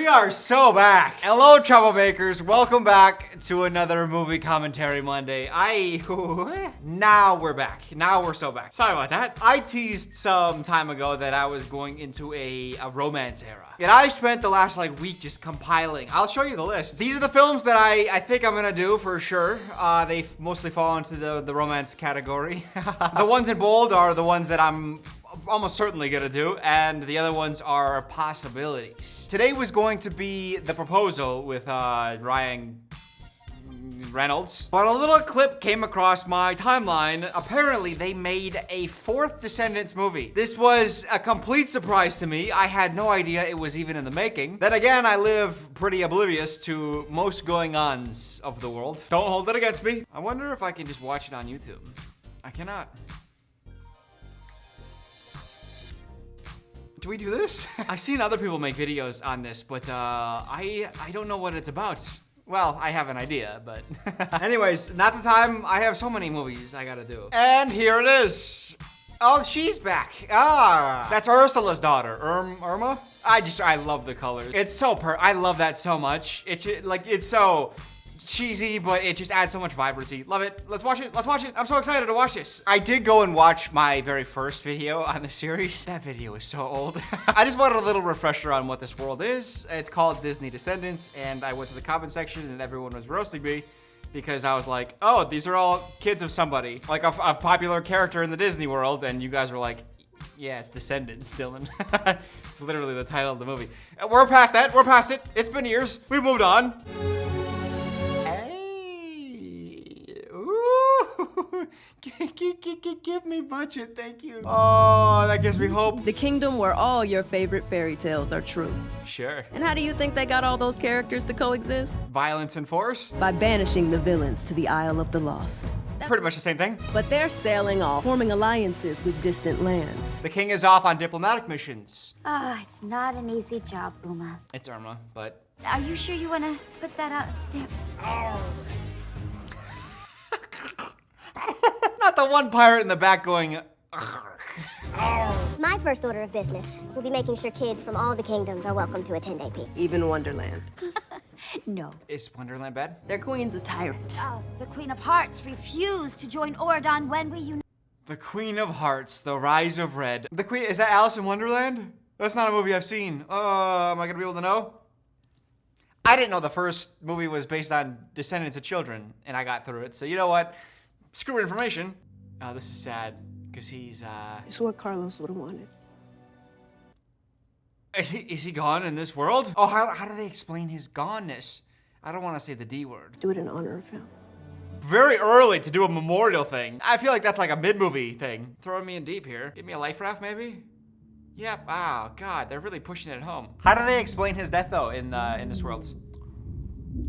We are so back. Hello, troublemakers. Welcome back to another movie commentary Monday. Now we're back. Now we're so back. Sorry about that. I teased some time ago that I was going into a romance era. And I spent the last week just compiling. I'll show you the list. These are the films that I think I'm gonna do for sure. They mostly fall into the romance category. The ones in bold are the ones that I'm almost certainly gonna do, and the other ones are possibilities. Today was going to be The Proposal with Ryan Reynolds, but a little clip came across my timeline. Apparently they made a fourth Descendants movie. This was a complete surprise to me. I had no idea it was even in the making. Then again, I live pretty oblivious to most going-ons of the world. Don't hold it against me. I wonder if I can just watch it on YouTube. I cannot. Do we do this? I've seen other people make videos on this, but I don't know what it's about. Well, I have an idea, but anyways, not the time. I have so many movies I gotta do. And here it is. Oh, she's back. Ah, that's Ursula's daughter, Irma. I love the colors. It's so I love that so much. It's so cheesy, but it just adds so much vibrancy. Love it. Let's watch it. Let's watch it. I'm so excited to watch this. I did go and watch my very first video on the series. That video is so old. I just wanted a little refresher on what this world is. It's called Disney Descendants, and I went to the comment section and everyone was roasting me because I was like, oh, these are all kids of somebody, like a popular character in the Disney world, and you guys were like, yeah, it's Descendants, Dylan. It's literally the title of the movie. We're past that. We're past it. It's been years. We've moved on. Give me budget, thank you. Oh, that gives me hope. The kingdom where all your favorite fairy tales are true. Sure. And how do you think they got all those characters to coexist? Violence and force? By banishing the villains to the Isle of the Lost. Pretty much the same thing. But they're sailing off, forming alliances with distant lands. The king is off on diplomatic missions. It's not an easy job, Uma. It's Irma, but... Are you sure you want to put that out there? Not the one pirate in the back going, My first order of business will be making sure kids from all the kingdoms are welcome to attend AP. Even Wonderland. No. Is Wonderland bad? Their queen's a tyrant. The Queen of Hearts refused to join Oradon when we united. The Queen of Hearts, The Rise of Red. The Queen, is that Alice in Wonderland? That's not a movie I've seen. Am I gonna be able to know? I didn't know the first movie was based on Descendants of Children, and I got through it, so you know what? Screw information. Oh, this is sad, because he's, It's what Carlos would have wanted. Is he gone in this world? Oh, how do they explain his goneness? I don't want to say the D word. Do it in honor of him. Very early to do a memorial thing. I feel like that's like a mid-movie thing. Throwing me in deep here. Give me a life raft, maybe? Yep. Oh, God, they're really pushing it home. How do they explain his death, though, in this world?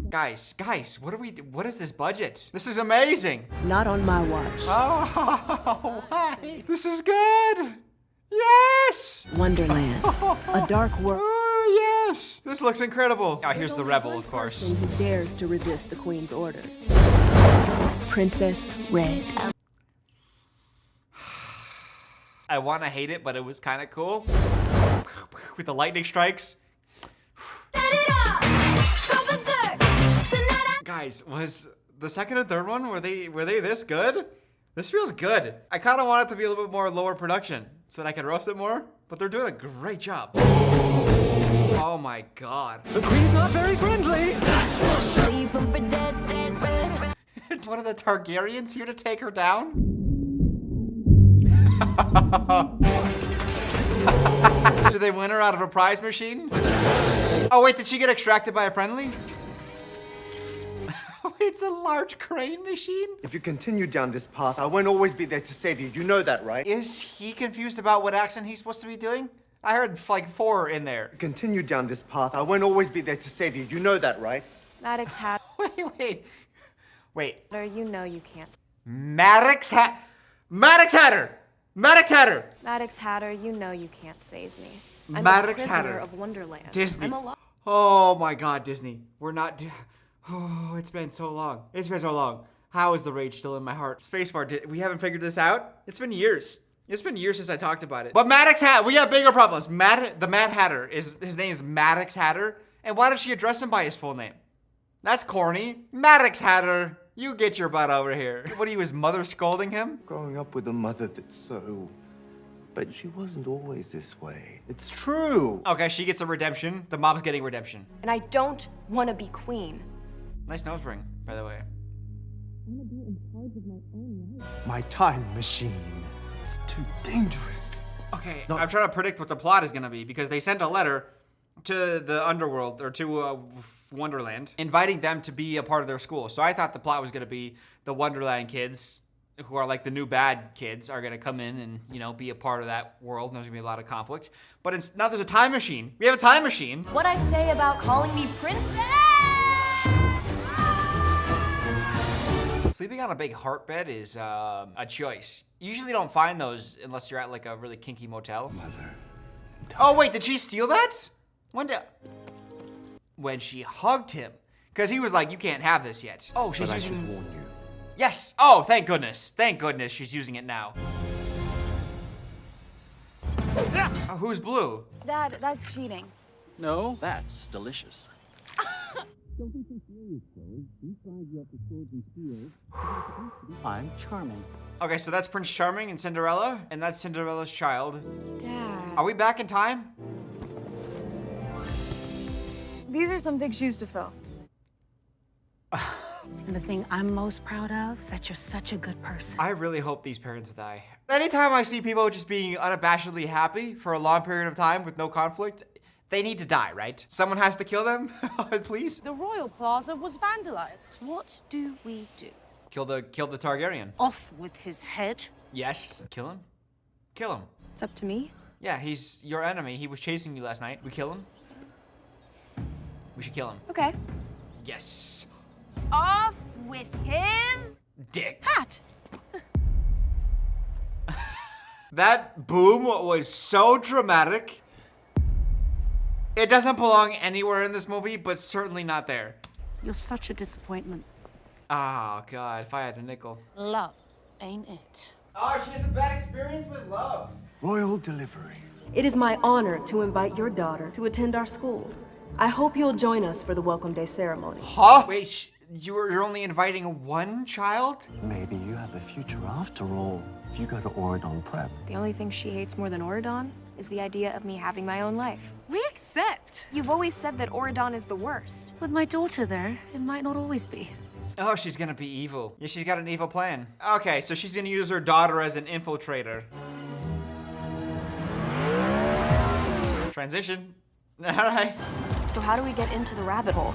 Guys, what is this budget? This is amazing. Not on my watch. Oh, why? This is good. Yes. Wonderland. A dark world. Oh, yes. This looks incredible. Oh, here's the rebel, of course. Who dares to resist the queen's orders. Princess Red. I want to hate it, but it was kind of cool. With the lightning strikes. Guys, was the second and third one, were they this good? This feels good. I kind of want it to be a little bit more lower production so that I can roast it more, but they're doing a great job. Oh my God. The queen's not very friendly. One of the Targaryens here to take her down? Did they win her out of a prize machine? Oh wait, did she get extracted by a friendly? It's a large crane machine? If you continue down this path, I won't always be there to save you. You know that, right? Is he confused about what accent he's supposed to be doing? I heard like 4 in there. Continue down this path, I won't always be there to save you. You know that, right? Maddox Hatter. Wait. You know you can't. Maddox Hatter! Maddox Hatter, you know you can't save me. I'm Maddox a prisoner Hatter. of Wonderland. Disney. I'm alive. Oh my God, Disney. We're not. Oh, it's been so long. How is the rage still in my heart? Spacebar, we haven't figured this out? It's been years. It's been years since I talked about it. But Maddox Hatter, we have bigger problems. The Mad Hatter, his name is Maddox Hatter, And why did she address him by his full name? That's corny. Maddox Hatter, you get your butt over here. What, he was mother scolding him? Growing up with a mother that's so... But she wasn't always this way. It's true. Okay, she gets a redemption. The mom's getting redemption. And I don't want to be queen. Nice nose ring, by the way. My time machine is too dangerous. Okay, I'm trying to predict what the plot is gonna be because they sent a letter to the underworld, or to Wonderland, inviting them to be a part of their school. So I thought the plot was gonna be the Wonderland kids, who are like the new bad kids, are gonna come in and, you know, be a part of that world, and there's gonna be a lot of conflict. But now there's a time machine. We have a time machine. What I say about calling me princess? Sleeping on a big heart bed is a choice. You usually don't find those unless you're at like a really kinky motel. Mother. Oh wait, did she steal that? When she hugged him. Because he was like, you can't have this yet. Oh, she's But I using... should warn you. Yes! Oh, thank goodness. Thank goodness she's using it now. Oh, who's blue? Dad, that's cheating. No, that's delicious. I'm charming. Okay, so that's Prince Charming and Cinderella, and that's Cinderella's child. Dad. Are we back in time? These are some big shoes to fill. And the thing I'm most proud of is that you're such a good person. I really hope these parents die. Anytime I see people just being unabashedly happy for a long period of time with no conflict, they need to die, right? Someone has to kill them, please. The Royal Plaza was vandalized. What do we do? Kill the Targaryen. Off with his head. Yes. Kill him? Kill him. It's up to me. Yeah, he's your enemy. He was chasing you last night. We kill him? We should kill him. Okay. Yes. Off with his Dick. Hat. That boom was so dramatic. It doesn't belong anywhere in this movie, but certainly not there. You're such a disappointment. Oh, God, if I had a nickel. Love, ain't it? Oh, she has a bad experience with love. Royal delivery. It is my honor to invite your daughter to attend our school. I hope you'll join us for the Welcome Day ceremony. Huh? Wait, you're only inviting one child? Maybe you have a future after all if you go to Oregon Prep. The only thing she hates more than Oregon is the idea of me having my own life. We accept. You've always said that Oregon is the worst. With my daughter there, it might not always be. Oh, she's gonna be evil. Yeah, she's got an evil plan. Okay, so she's gonna use her daughter as an infiltrator. Transition. All right. So how do we get into the rabbit hole?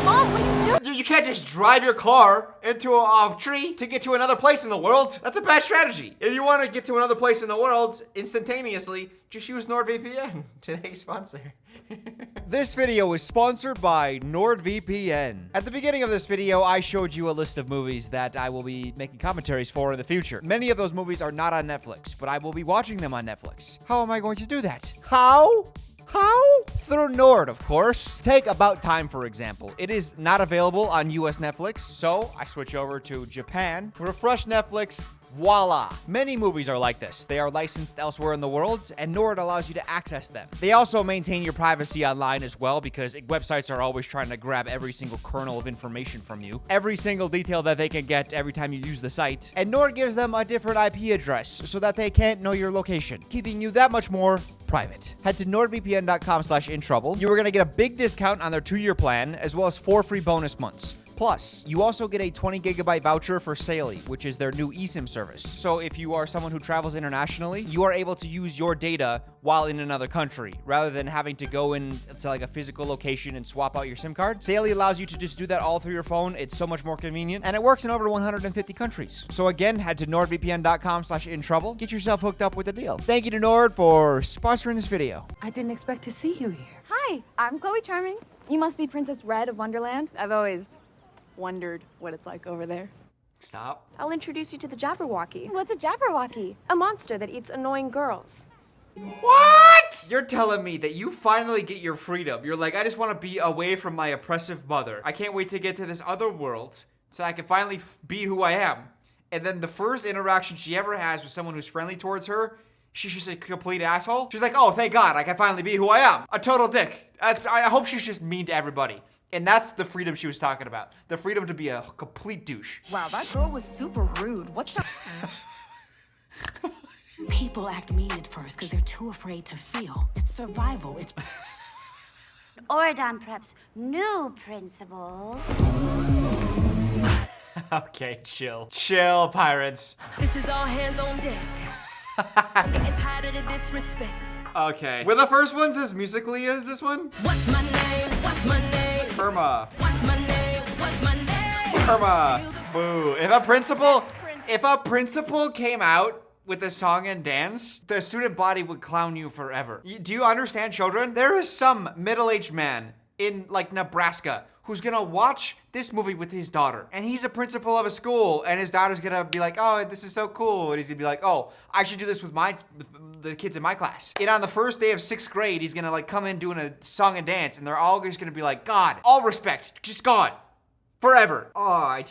Mom, what are you doing? You can't just drive your car into a tree to get to another place in the world. That's a bad strategy. If you want to get to another place in the world instantaneously, just use NordVPN, today's sponsor. This video is sponsored by NordVPN. At the beginning of this video, I showed you a list of movies that I will be making commentaries for in the future. Many of those movies are not on Netflix, but I will be watching them on Netflix. How am I going to do that? How? Through Nord, of course. Take About Time, for example. It is not available on US Netflix, so I switch over to Japan, refresh Netflix, voila. Many movies are like this. They are licensed elsewhere in the world, and Nord allows you to access them. They also maintain your privacy online as well, because websites are always trying to grab every single kernel of information from you, every single detail that they can get every time you use the site. And Nord gives them a different IP address so that they can't know your location, keeping you that much more private. Head to nordvpn.com/introuble. You are going to get a big discount on their 2-year plan, as well as 4 free bonus months. Plus, you also get a 20 gigabyte voucher for Saley, which is their new eSIM service. So if you are someone who travels internationally, you are able to use your data while in another country, rather than having to go in to like a physical location and swap out your SIM card. Saley allows you to just do that all through your phone. It's so much more convenient, and it works in over 150 countries. So again, head to nordvpn.com/introuble. Get yourself hooked up with the deal. Thank you to Nord for sponsoring this video. I didn't expect to see you here. Hi, I'm Chloe Charming. You must be Princess Red of Wonderland. I've always wondered what it's like over there. Stop. I'll introduce you to the Jabberwocky, What's a Jabberwocky? a monster that eats annoying girls. What? You're telling me that you finally get your freedom. You're like, I just want to be away from my oppressive mother. I can't wait to get to this other world so I can finally be who I am. And then the first interaction she ever has with someone who's friendly towards her She's just a complete asshole. She's like, oh, thank God, I can finally be who I am. A total dick. I hope she's just mean to everybody. And that's the freedom she was talking about. The freedom to be a complete douche. Wow, that girl was super rude. What's her... People act mean at first because they're too afraid to feel. It's survival. It's... Oridon Prep's new principal. Okay, chill. Chill, pirates. This is all hands on deck. I'm getting tired of the disrespect. Okay. Were the first ones as musically as this one? What's my name? What's my name? Irma. What's my name? What's my name? Irma. Boo. If a principal came out with a song and dance, the student body would clown you forever. Do you understand, children? There is some middle-aged man in like Nebraska who's gonna watch this movie with his daughter. And he's a principal of a school, and his daughter's gonna be like, oh, this is so cool. And he's gonna be like, oh, I should do this with the kids in my class. And on the first day of 6th grade, he's gonna like come in doing a song and dance, and they're all just gonna be like, God, all respect, just gone. Forever. Oh,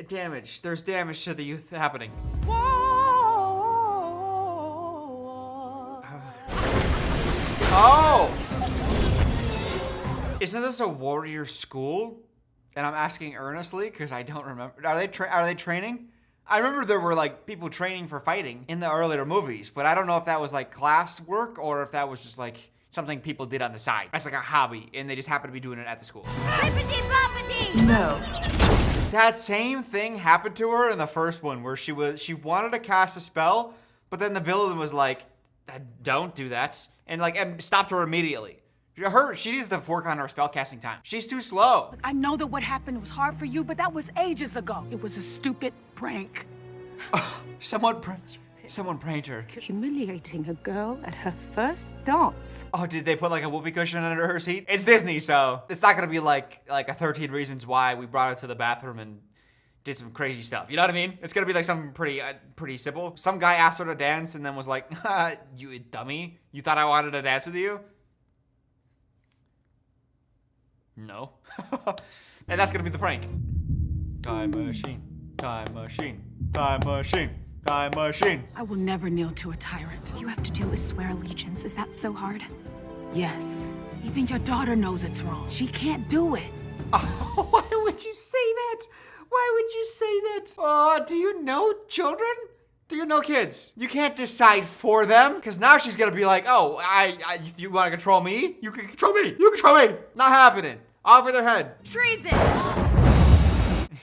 damage. There's damage to the youth happening. Oh! Isn't this a warrior school? And I'm asking earnestly because I don't remember. Are they training? I remember there were like people training for fighting in the earlier movies, but I don't know if that was like class work or if that was just like something people did on the side. That's like a hobby, and they just happen to be doing it at the school. No. That same thing happened to her in the first one, where she wanted to cast a spell, but then the villain was like, "Don't do that," and stopped her immediately. She needs to work on her spellcasting time. She's too slow. I know that what happened was hard for you, but that was ages ago. It was a stupid prank. Someone pranked her. Humiliating a girl at her first dance. Oh, did they put like a whoopee cushion under her seat? It's Disney, so it's not gonna be like a 13 Reasons Why we brought her to the bathroom and did some crazy stuff. You know what I mean? It's gonna be like something pretty simple. Some guy asked her to dance and then was like, you dummy. You thought I wanted to dance with you? No. And that's gonna be the prank. Time machine, time machine, time machine, time machine. I will never kneel to a tyrant. All you have to do is swear allegiance. Is that so hard? Yes. Even your daughter knows it's wrong. She can't do it. Oh, why would you say that? Why would you say that? Oh, do you know children? Do you know kids? You can't decide for them, because now she's gonna be like, oh, you wanna control me? You can control me. You control me. Not happening. Over their head. Treason!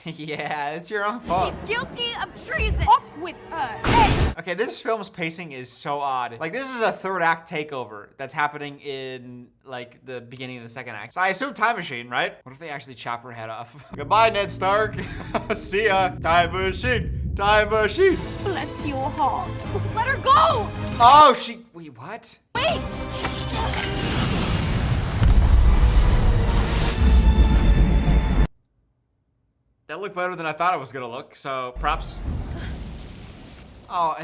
Yeah, it's your own fault. She's guilty of treason! Off with her! Okay, this film's pacing is so odd. Like, this is a third act takeover that's happening in, like, the beginning of the second act. So I assume time machine, right? What if they actually chop her head off? Goodbye, Ned Stark. See ya. Time machine. Time machine. Bless your heart. Let her go! Oh, wait, what? Wait! That looked better than I thought it was gonna look, so props. Oh,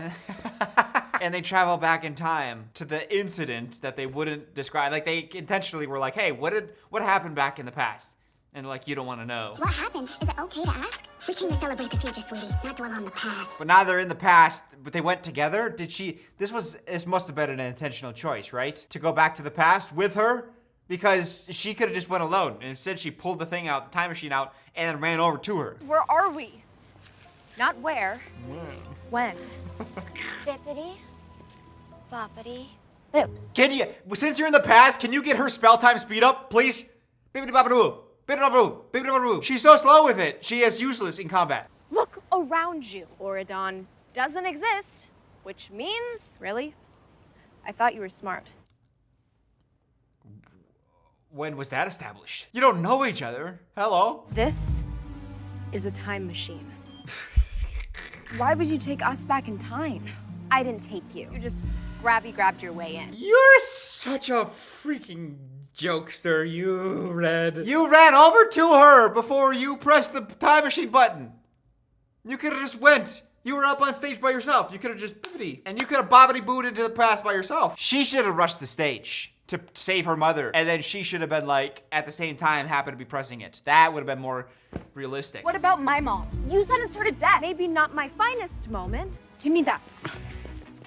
and they travel back in time to the incident that they wouldn't describe. Like, they intentionally were like, hey, what happened back in the past? And like, you don't want to know. What happened? Is it okay to ask? We came to celebrate the future, sweetie, not dwell on the past. But now they're in the past, but they went together? This must have been an intentional choice, right? To go back to the past with her? Because she could have just went alone. And instead she pulled the time machine out, and then ran over to her. Where are we? Not where. When? Bippity. Boppity. Can you, since you're in the past, can you get her spell time speed up, please? Bippity boppity boo. Bippity boppity boo. She's so slow with it. She is useless in combat. Look around you. Oridon doesn't exist, which means... Really? I thought you were smart. When was that established? You don't know each other. Hello? This is a time machine. Why would you take us back in time? I didn't take you. You just grabbed your way in. You're such a freaking jokester, you Red. You ran over to her before you pressed the time machine button. You could have just went. You were up on stage by yourself. You could have just bippity, and you could have bobbity-booed into the past by yourself. She should have rushed the stage to save her mother, and then she should have been like, at the same time, happened to be pressing it. That would have been more realistic. What about my mom? You sentenced her to death. Maybe not my finest moment. Give me that.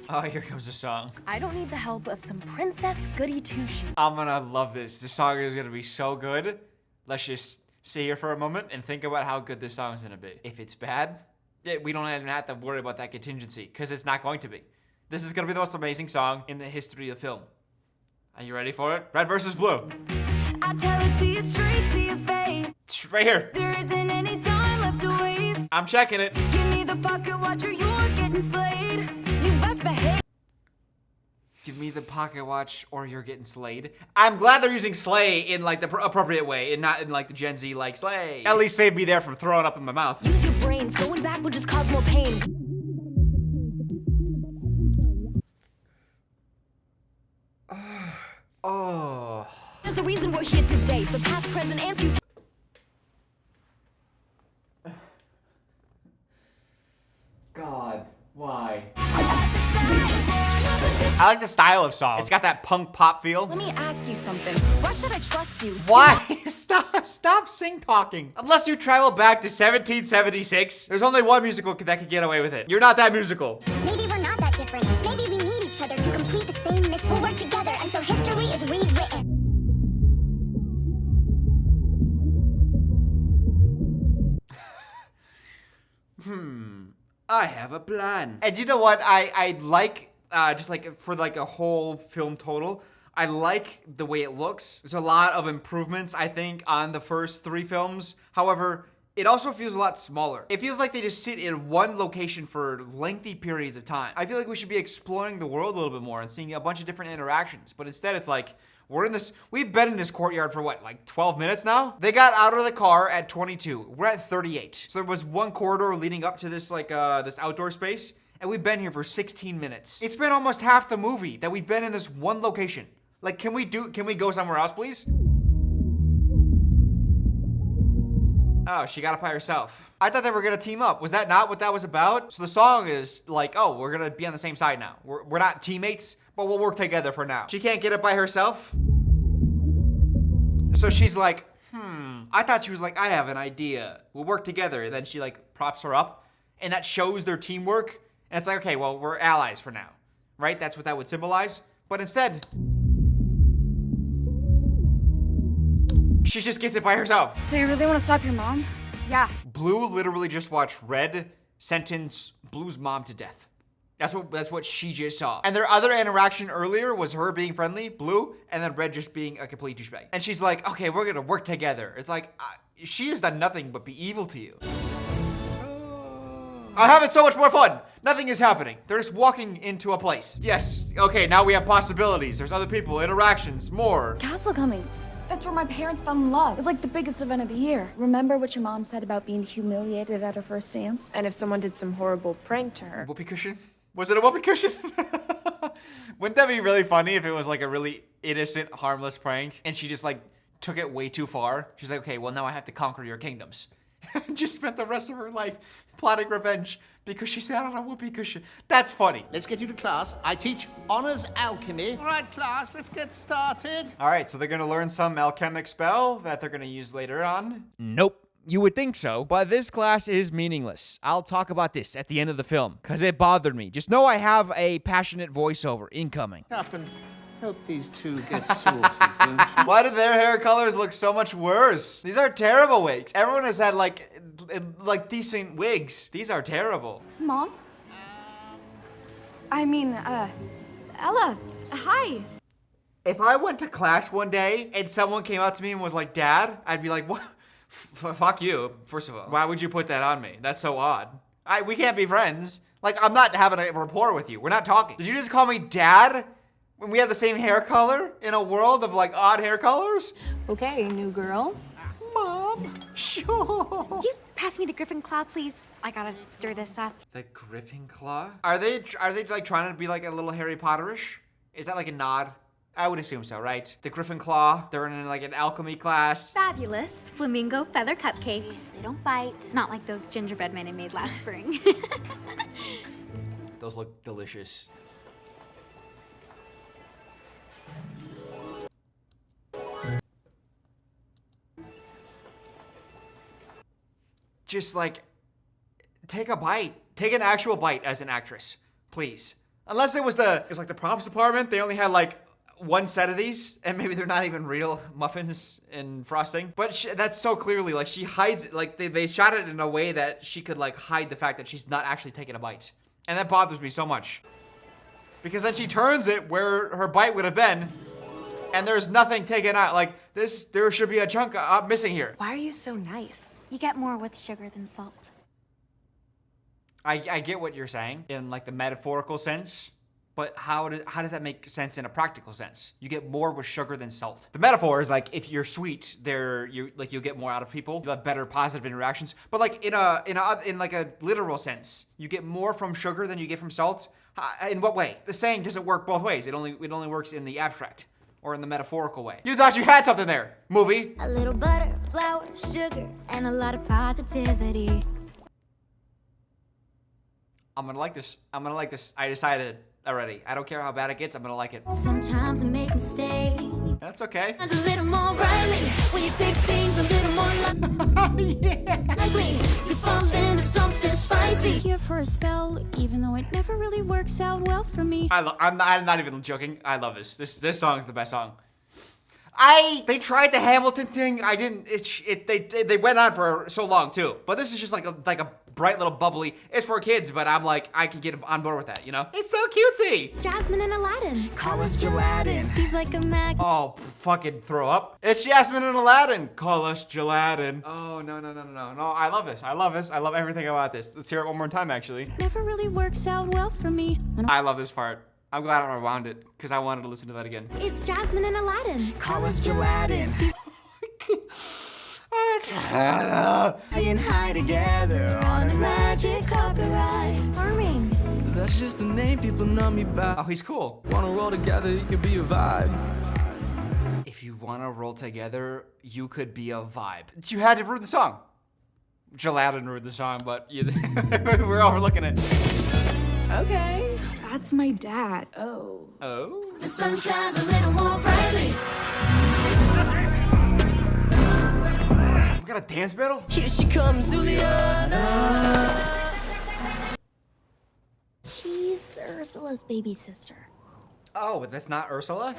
Oh, here comes the song. I don't need the help of some princess goody two-shoes. I'm gonna love this. This song is gonna be so good. Let's just sit here for a moment and think about how good this song is gonna be. If it's bad, we don't even have to worry about that contingency, because it's not going to be. This is gonna be the most amazing song in the history of film. Are you ready for it? Red versus blue. I tell it to you straight to your face. Right here. There isn't any time left to waste. I'm checking it. Give me the pocket watch or you're getting slayed. You best behave. Give me the pocket watch or you're getting slayed. I'm glad they're using slay in like the appropriate way and not in like the Gen Z like slay. At least save me there from throwing up in my mouth. Use your brains. Going back will just cause more pain. Oh. There's a reason we're here today. For past, present, and future. God, why? I like the style of song. It's got that punk pop feel. Let me ask you something. Why should I trust you? Why? Stop sing talking. Unless you travel back to 1776, there's only one musical that could get away with it. You're not that musical. Maybe we're not that different. Maybe we need each other to complete the same mission. We'll work together until history is rewritten. I have a plan. And you know what? I like, just like for like a whole film total, I like the way it looks. There's a lot of improvements, I think, on the first 3 films. However, it also feels a lot smaller. It feels like they just sit in one location for lengthy periods of time. I feel like we should be exploring the world a little bit more and seeing a bunch of different interactions. But instead it's like, we've been in this courtyard for what, like 12 minutes now? They got out of the car at 22. We're at 38. So there was one corridor leading up to this like, this outdoor space. And we've been here for 16 minutes. It's been almost half the movie that we've been in this one location. Like, can we go somewhere else, please? Oh, she got it by herself. I thought they were gonna team up. Was that not what that was about? So the song is like, oh, we're gonna be on the same side now. We're not teammates, but we'll work together for now. She can't get it by herself. So she's like, I thought she was like, I have an idea. We'll work together. And then she like props her up and that shows their teamwork. And it's like, okay, well, we're allies for now, right? That's what that would symbolize. But instead, she just gets it by herself. So you really want to stop your mom? Yeah. Blue literally just watched Red sentence Blue's mom to death. That's what she just saw. And their other interaction earlier was her being friendly, Blue, and then Red just being a complete douchebag. And she's like, okay, we're gonna work together. It's like, she has done nothing but be evil to you. I'm having so much more fun. Nothing is happening. They're just walking into a place. Yes, okay, now we have possibilities. There's other people, interactions, more. Castle coming. That's where my parents fell in love. It's like the biggest event of the year. Remember what your mom said about being humiliated at her first dance? And if someone did some horrible prank to her. Whoopee cushion? Was it a whoopee cushion? Wouldn't that be really funny if it was like a really innocent, harmless prank and she just like took it way too far? She's like, okay, well now I have to conquer your kingdoms. Just spent the rest of her life plotting revenge because she sat on a whoopee cushion. That's funny. Let's get you to class. I teach honors alchemy. All right, class, let's get started. All right, so they're gonna learn some alchemic spell that they're gonna use later on. Nope. You would think so, but this class is meaningless. I'll talk about this at the end of the film, because it bothered me. Just know I have a passionate voiceover incoming. Up and help these two get sorted, don't you? Why did their hair colors look so much worse? These are terrible wigs. Everyone has had like decent wigs. These are terrible. Mom? I mean, Ella, hi. If I went to class one day and someone came up to me and was like, Dad, I'd be like, what? Fuck you, first of all. Why would you put that on me? That's so odd. We can't be friends. Like, I'm not having a rapport with you. We're not talking. Did you just call me Dad when we have the same hair color in a world of like odd hair colors? Okay, new girl. Mom, sure. Could you pass me the griffin claw, please? I gotta stir this up. The griffin claw? Are they like trying to be like a little Harry Potterish? Is that like a nod? I would assume so, right? The griffin claw, they're in like an alchemy class. Fabulous flamingo feather cupcakes. They don't bite. Not like those gingerbread men I made last spring. Those look delicious. Just like, take a bite. Take an actual bite as an actress, please. Unless it's like the props department. They only had like one set of these, and maybe they're not even real muffins and frosting. But that's so clearly, like, she hides it. Like, they shot it in a way that she could, like, hide the fact that she's not actually taking a bite. And that bothers me so much. Because then she turns it where her bite would have been, and there's nothing taken out. Like, there should be a chunk missing here. Why are you so nice? You get more with sugar than salt. I get what you're saying in, like, the metaphorical sense. But how does that make sense in a practical sense? You get more with sugar than salt. The metaphor is like, if you're sweet, you'll get more out of people. You'll have better positive interactions. But like in like a literal sense, you get more from sugar than you get from salt. In what way? The saying doesn't work both ways. It only works in the abstract or in the metaphorical way. You thought you had something there, movie. A little butter, flour, sugar, and a lot of positivity. I'm gonna like this. I decided already. I don't care how bad it gets, I'm gonna like it. Sometimes I make mistakes. That's okay. A little more brightly when you take things a little more lightly. You fall into something spicy. Here for a spell, even though it never really works out well for me. I'm not even joking. I love this. This song is the best song. They tried the Hamilton thing. I didn't. They went on for so long too. But this is just like a bright little bubbly. It's for kids, but I'm like, I can get on board with that. You know? It's so cutesy. It's Jasmine and Aladdin. Call us Gelatin. He's like a mag. Oh, fucking throw up. It's Jasmine and Aladdin. Call us Gelatin. Oh, no. I love this. I love everything about this. Let's hear it one more time, actually. Never really works out well for me. I love this part. I'm glad I rewound it, because I wanted to listen to that again. It's Jasmine and Aladdin. Call us Gelatin. Saying hi together on a magic carpet ride. Charming. That's just the name people know me by. Oh, he's cool. Wanna roll together, you could be a vibe. If you wanna roll together, you could be a vibe. You had to ruin the song. Gelatin ruined the song, but we're overlooking it. Okay. That's my dad. Oh. Oh? The sun shines a little more brightly. We got a dance battle? Here she comes, Juliana. She's Ursula's baby sister. Oh, that's not Ursula?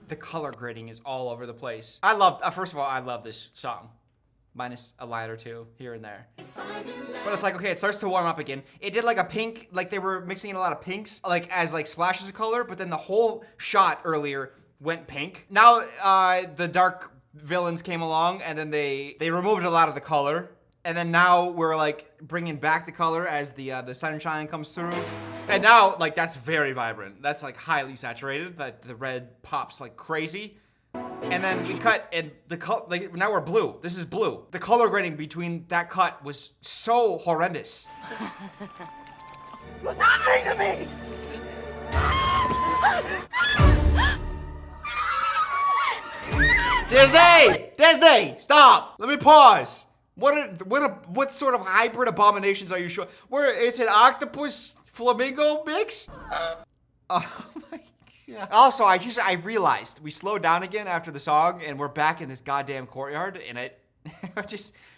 The color grading is all over the place. First of all, I love this song. Minus a line or two here and there. But it's like, okay, it starts to warm up again. It did like a pink, like they were mixing in a lot of pinks, like as like splashes of color, but then the whole shot earlier went pink. Now the dark villains came along and then they removed a lot of the color. And then now we're like bringing back the color as the sunshine comes through. And now like that's very vibrant. That's like highly saturated. Like the red pops like crazy. And then we cut, and like now we're blue. This is blue. The color grading between that cut was so horrendous. What's happening to me? Disney, stop. Let me pause. What sort of hybrid abominations are you showing? It's an octopus flamingo mix? Oh my. Yeah. Also, I realized we slowed down again after the song, and we're back in this goddamn courtyard, and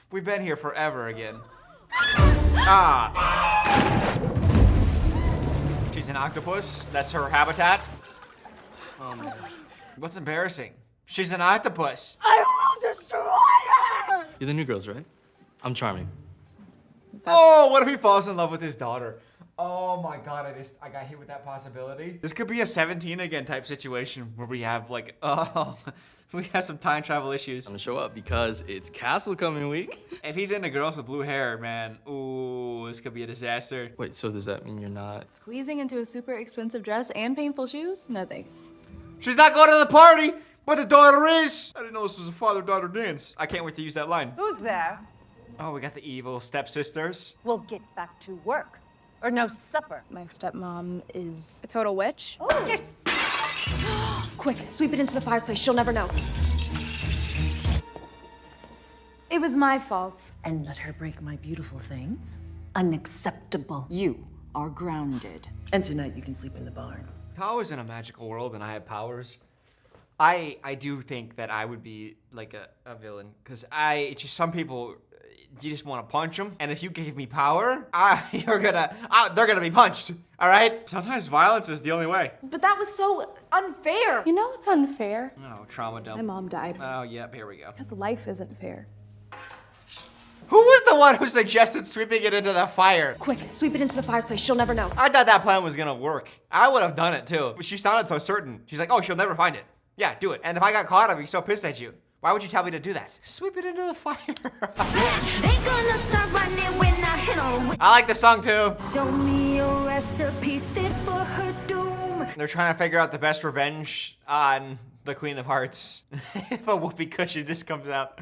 we've been here forever again. She's an octopus. That's her habitat. Oh man. What's embarrassing? She's an octopus. I will destroy her! You're the new girls, right? I'm charming. Oh, what if he falls in love with his daughter? Oh my god, I got hit with that possibility. This could be a 17 again type situation where we have like, we have some time travel issues. I'm gonna show up because it's castle coming week. If he's into girls with blue hair, man, ooh, this could be a disaster. Wait, so does that mean you're not? Squeezing into a super expensive dress and painful shoes? No thanks. She's not going to the party, but the daughter is. I didn't know this was a father-daughter dance. I can't wait to use that line. Who's there? Oh, we got the evil stepsisters. We'll get back to work. Or no supper. My stepmom is a total witch. Oh. Quick, sweep it into the fireplace. She'll never know. It was my fault. And let her break my beautiful things? Unacceptable. You are grounded. And tonight you can sleep in the barn. If I was in a magical world and I had powers, I do think that I would be like a villain. Because it's just some people, you just want to punch them. And if you gave me power, they're gonna be punched. All right? Sometimes violence is the only way. But that was so unfair. You know what's unfair? Oh, trauma dump. My mom died. Oh, yep, here we go. Because life isn't fair. Who was the one who suggested sweeping it into the fire? Quick, sweep it into the fireplace. She'll never know. I thought that plan was gonna work. I would have done it too. She sounded so certain. She's like, oh, she'll never find it. Yeah, do it. And if I got caught, I'd be so pissed at you. Why would you tell me to do that? Sweep it into the fire. They gonna start running when I hit on. I like the song too. Show me a recipe fit for her doom. They're trying to figure out the best revenge on the Queen of Hearts. If a whoopee cushion just comes out.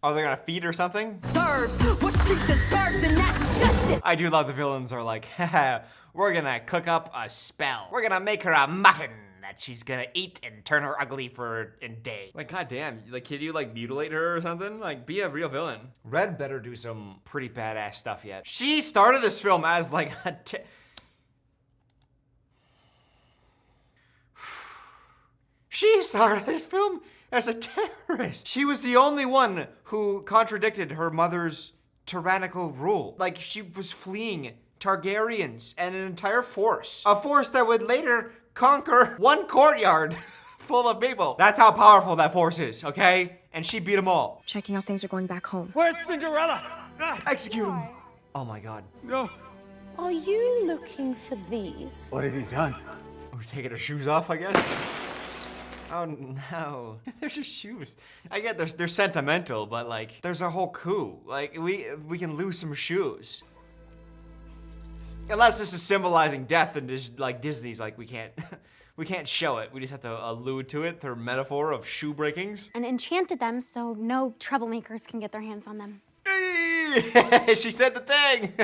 Oh, they're gonna feed her something? Serves what she deserves, and that's justice. I do love the villains are like, haha, we're gonna cook up a spell. We're gonna make her a muffin that she's gonna eat and turn her ugly for a day. Like, goddamn, like, can you like mutilate her or something? Like, be a real villain. Red better do some pretty badass stuff yet. She started this film as like a She started this film as a terrorist. She was the only one who contradicted her mother's tyrannical rule. Like, she was fleeing Targaryens and an entire force. A force that would later conquer one courtyard full of people. That's how powerful that force is, okay? And she beat them all. Checking how things are going back home. Where's Cinderella? Execute him. Oh my God. No. Are you looking for these? What have you done? We're taking her shoes off, I guess. Oh no, they're just shoes. I get they're sentimental, but like, there's a whole coup. Like, we can lose some shoes. Unless this is symbolizing death and just like Disney's like, we can't show it. We just have to allude to it through metaphor of shoe breakings. And enchanted them so no troublemakers can get their hands on them. She said the thing.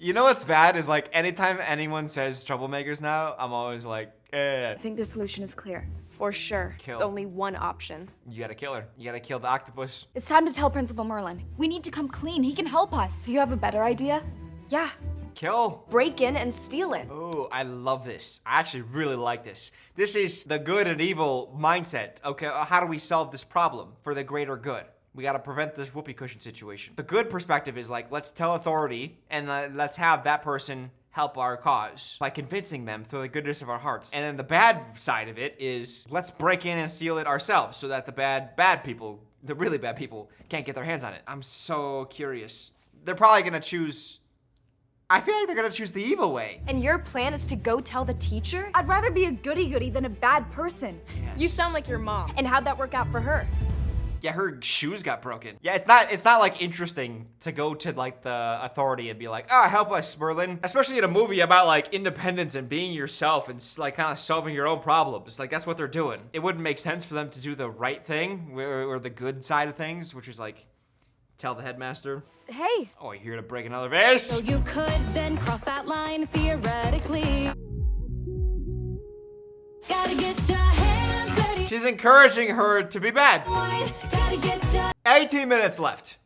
You know what's bad is like, anytime anyone says troublemakers now, I'm always like, eh. I think the solution is clear. For sure. Kill. There's only one option. You gotta kill her. You gotta kill the octopus. It's time to tell Principal Merlin. We need to come clean. He can help us. Do you have a better idea? Yeah. Kill. Break in and steal it. Oh, I love this. I actually really like this. This is the good and evil mindset. Okay, how do we solve this problem for the greater good? We gotta prevent this whoopee cushion situation. The good perspective is like, let's tell authority and let's have that person help our cause by convincing them through the goodness of our hearts. And then the bad side of it is, let's break in and steal it ourselves so that the bad people, the really bad people, can't get their hands on it. I'm so curious. They're probably gonna choose, I feel like they're gonna choose the evil way. And your plan is to go tell the teacher? I'd rather be a goody-goody than a bad person. Yes. You sound like your mom. And how'd that work out for her? Yeah, her shoes got broken. Yeah, it's not like interesting to go to like the authority and be like, help us, Merlin. Especially in a movie about like independence and being yourself and like kind of solving your own problems. Like, that's what they're doing. It wouldn't make sense for them to do the right thing or the good side of things, which is like, tell the headmaster. Hey. Oh, you're here to break another vase? So you could then cross that line theoretically. Gotta get your hands dirty. She's encouraging her to be bad. 18 minutes left.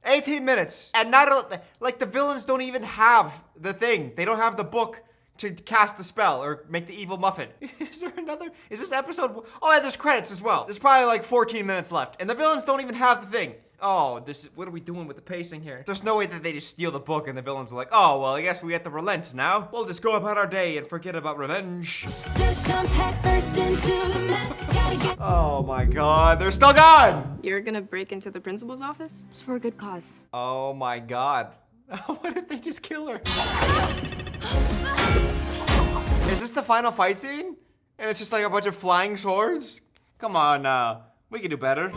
18 minutes. And not like the villains don't even have the thing. They don't have the book to cast the spell or make the evil muffin. Is there another? Is this episode? Oh, yeah, there's credits as well. There's probably like 14 minutes left. And the villains don't even have the thing. Oh, what are we doing with the pacing here? There's no way that they just steal the book and the villains are like, oh, well, I guess we have to relent now. We'll just go about our day and forget about revenge. Just jump head first into the mess. Gotta get. Oh my God, they're still gone. You're gonna break into the principal's office? It's for a good cause. Oh my God. What if they just kill her? Is this the final fight scene? And it's just like a bunch of flying swords? Come on now, we can do better.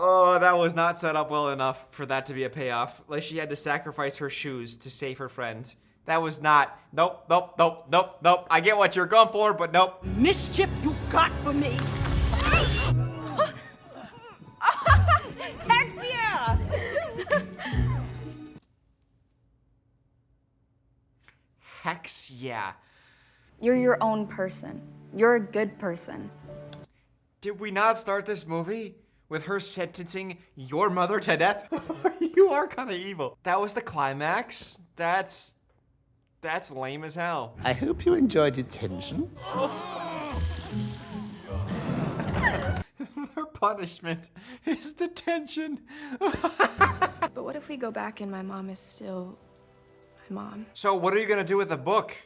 Oh, that was not set up well enough for that to be a payoff. Like, she had to sacrifice her shoes to save her friend. That was not, nope. I get what you're going for, but nope. Mischief you got for me. Hex yeah! Hex yeah. You're your own person. You're a good person. Did we not start this movie with her sentencing your mother to death? You are kind of evil. That was the climax? That's lame as hell. I hope you enjoyed detention. punishment is detention. But what if we go back and my mom is still my mom? So what are you gonna do with the book?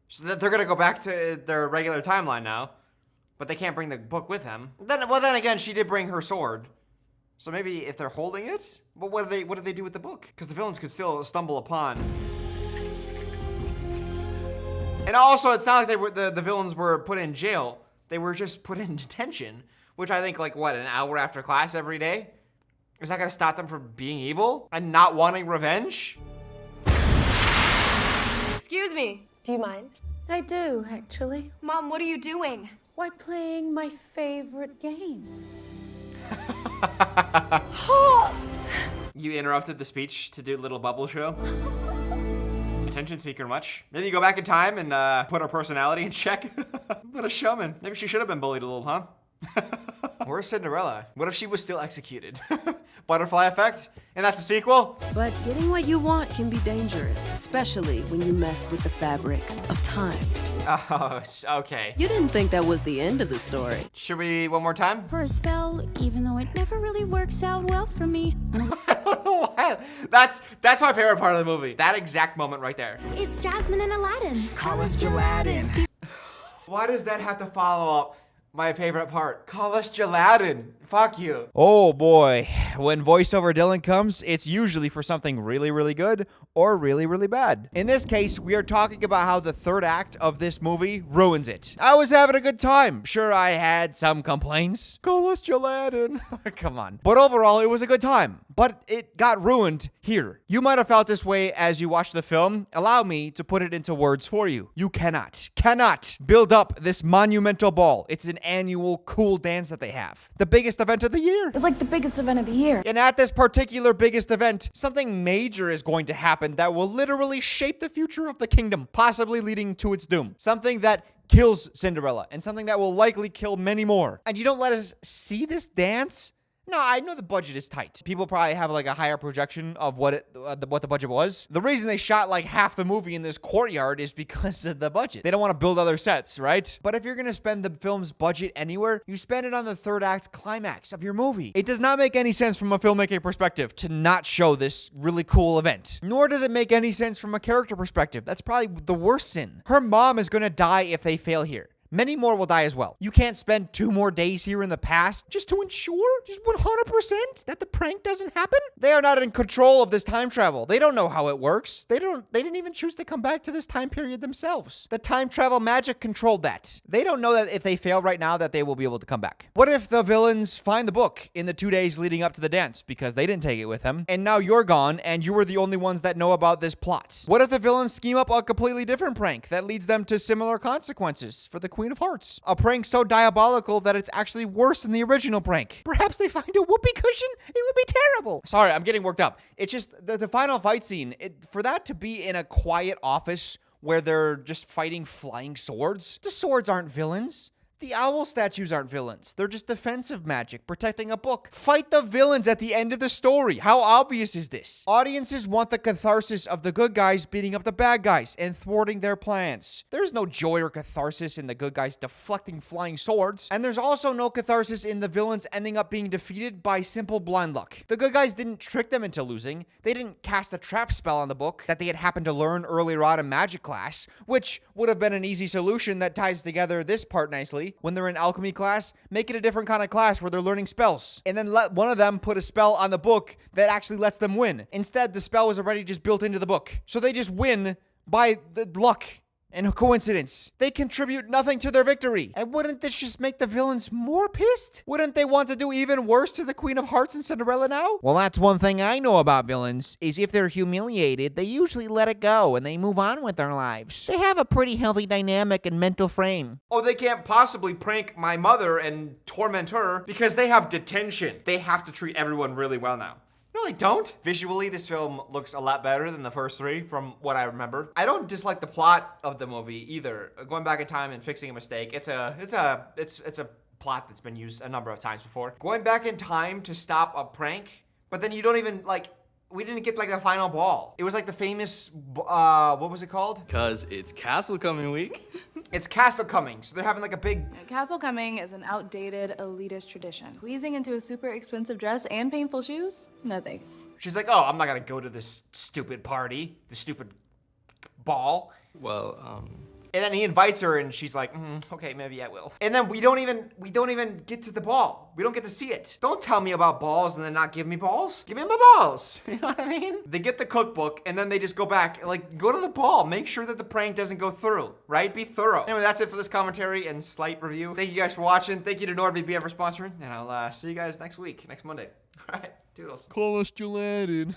So that they're gonna go back to their regular timeline now, but they can't bring the book with them. Then again, she did bring her sword. So maybe if they're holding it, but what do they do with the book? Because the villains could still stumble upon. And also, it's not like the villains were put in jail. They were just put in detention, which I think, like, what, an hour after class every day? Is that gonna stop them from being evil and not wanting revenge? Excuse me. Do you mind? I do, actually. Mom, what are you doing? Why, playing my favorite game. Horse! You interrupted the speech to do little bubble show. Attention seeker much. Maybe you go back in time and put her personality in check. What a showman. Maybe she should have been bullied a little, huh? Where's Cinderella? What if she was still executed? Butterfly effect? And that's a sequel? But getting what you want can be dangerous, especially when you mess with the fabric of time. Oh, okay. You didn't think that was the end of the story. Should we one more time? For a spell, even though it never really works out well for me. I don't know why. That's my favorite part of the movie. That exact moment right there. It's Jasmine and Aladdin. Call us gelatin. Why does that have to follow up my favorite part? Call us gelatin. Fuck you. Oh boy, when voiceover Dylan comes, it's usually for something really, really good or really, really bad. In this case, we are talking about how the third act of this movie ruins it. I was having a good time. Sure, I had some complaints. Call us gelatin. Come on. But overall, it was a good time. But it got ruined here. You might have felt this way as you watched the film. Allow me to put it into words for you. You cannot build up this monumental ball. It's an annual cool dance that they have. The biggest event of the year. It's like the biggest event of the year. And at this particular biggest event, something major is going to happen that will literally shape the future of the kingdom, possibly leading to its doom. Something that kills Cinderella, and something that will likely kill many more. And you don't let us see this dance? No, I know the budget is tight. People probably have like a higher projection of what the budget was. The reason they shot like half the movie in this courtyard is because of the budget. They don't want to build other sets, right? But if you're gonna spend the film's budget anywhere, you spend it on the third act climax of your movie. It does not make any sense from a filmmaking perspective to not show this really cool event. Nor does it make any sense from a character perspective. That's probably the worst sin. Her mom is gonna die if they fail here. Many more will die as well. You can't spend 2 more days here in the past just to ensure, just 100% that the prank doesn't happen. They are not in control of this time travel. They don't know how it works. They didn't even choose to come back to this time period themselves. The time travel magic controlled that. They don't know that if they fail right now that they will be able to come back. What if the villains find the book in the 2 days leading up to the dance because they didn't take it with them, and now you're gone and you were the only ones that know about this plot? What if the villains scheme up a completely different prank that leads them to similar consequences for the Queen of Hearts? A prank so diabolical that it's actually worse than the original prank. Perhaps they find a whoopee cushion? It would be terrible. Sorry, I'm getting worked up. It's just the final fight scene, for that to be in a quiet office where they're just fighting flying swords. The swords aren't villains. The owl statues aren't villains. They're just defensive magic, protecting a book. Fight the villains at the end of the story. How obvious is this? Audiences want the catharsis of the good guys beating up the bad guys and thwarting their plans. There's no joy or catharsis in the good guys deflecting flying swords. And there's also no catharsis in the villains ending up being defeated by simple blind luck. The good guys didn't trick them into losing. They didn't cast a trap spell on the book that they had happened to learn earlier on in magic class, which would have been an easy solution that ties together this part nicely. When they're in alchemy class, make it a different kind of class where they're learning spells. And then let one of them put a spell on the book that actually lets them win. Instead, the spell was already just built into the book. So they just win by the luck and a coincidence. They contribute nothing to their victory. And wouldn't this just make the villains more pissed? Wouldn't they want to do even worse to the Queen of Hearts and Cinderella now? Well, that's one thing I know about villains, is if they're humiliated, they usually let it go and they move on with their lives. They have a pretty healthy dynamic and mental frame. Oh, they can't possibly prank my mother and torment her because they have detention. They have to treat everyone really well now. No, they don't. Visually, this film looks a lot better than the first 3 from what I remember. I don't dislike the plot of the movie either. Going back in time and fixing a mistake, it's a plot that's been used a number of times before. Going back in time to stop a prank, but then you don't even we didn't get the final ball. It was like the famous, what was it called? Because it's castle coming week. It's castle coming, so they're having like a big... Castle coming is an outdated, elitist tradition. Squeezing into a super expensive dress and painful shoes? No thanks. She's like, oh, I'm not gonna go to this stupid party, this stupid ball. Well, And then he invites her and she's like, okay, maybe I will. And then we don't even get to the ball. We don't get to see it. Don't tell me about balls and then not give me balls. Give me my balls. You know what I mean? They get the cookbook and then they just go back and like, go to the ball. Make sure that the prank doesn't go through, right? Be thorough. Anyway, that's it for this commentary and slight review. Thank you guys for watching. Thank you to NordVPN for sponsoring. And I'll see you guys next week, next Monday. All right, toodles. Call us Gelatin.